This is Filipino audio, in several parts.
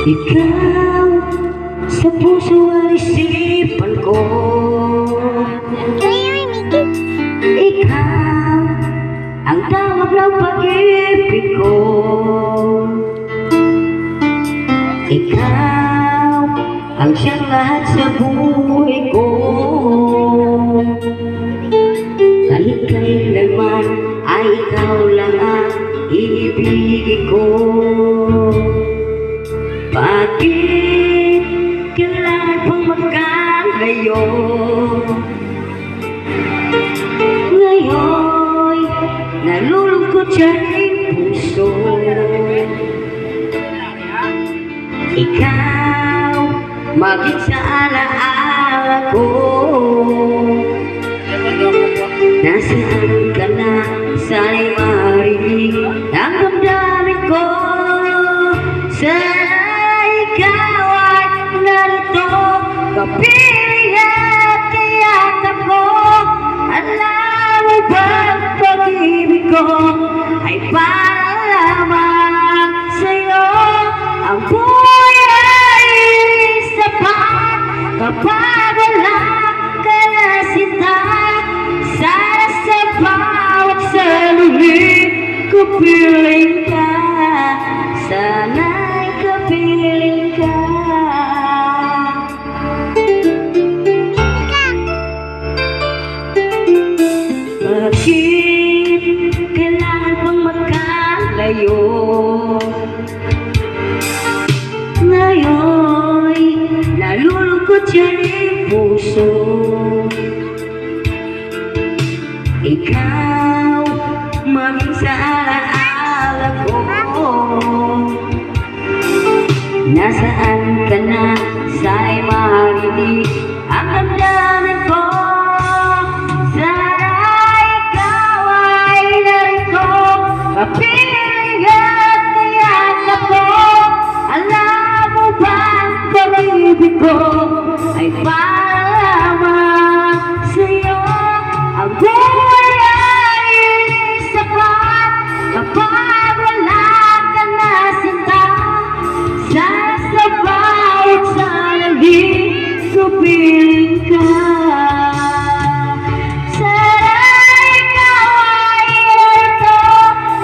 Ikaw sa puso at isipan ko, ikaw ang tawag ng pag-ibig ko, ikaw ang siyang lahat sa buhay ko. Kahit kailanman ay ikaw lang ang iibigin ko. Bakit kailangan pang magkalayo? Ngayon, nalulungkot siya ang puso. Ikaw, maging sa alaala ko. Nasaan ka na? Sana'y marinig ang damdamin ko. Sana ikaw ay narito, kapiling at kayakap ko. Alam mo ba ang pag-ibig ko ay para lamang sa'yo? Ang buhay ay sapat kapag wala ka na sinta. Sana sa bawat saluli kapiling ka. Sana'y kapiling ka. Bakit kailangan pang magkalayo? Ngayon, nalulungkot siya ang puso. Ikaw, maging sa alaala ko. Nasaan ka na? Sana'y marinig ang damdamin ko. Sana ikaw ay narito, kapiling at kayakap ko. Alam mo ba ang pag-ibig ko ay para lamang sa'yo? Ang buhay ay sapat kapag wala ka na sinta. Sana sa bawat salali kapiling ka. Sana ikaw ay narito,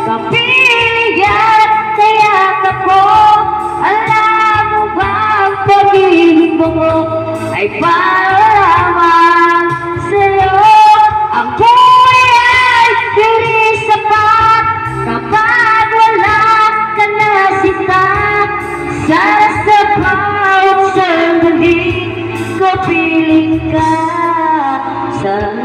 kapiling at kayakap ko. Alam mo ba ang pag-ibig mo ay para lamang sa'yo? Ang buhay ay hindi sapat kapag wala ka na sinta. Sana sa bawat sandali kapiling ka. Sana